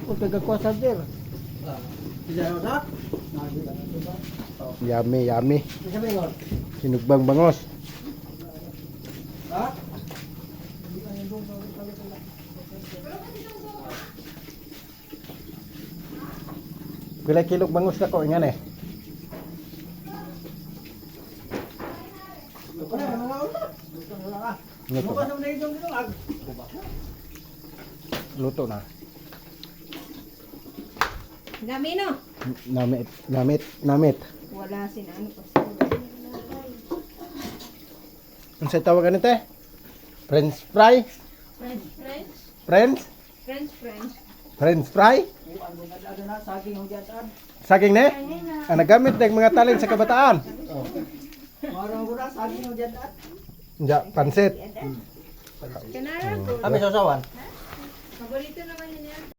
ko taga-kwasad dir. Yummy, yummy. Isa mingon. Sinugbang bangos. Ha? Pila kilog bangos na ko ingan eh. Luto na. Luto na. Dami no? Namit. Wala sinano pa. Ano sa tawagan nito eh? French fry? French fries? French? French. French fry? Saging ne? Nagamit ng mga talent sa kabataan. Ja, pansit. Kanara ko. Kami sasawan. Paborito naman niya.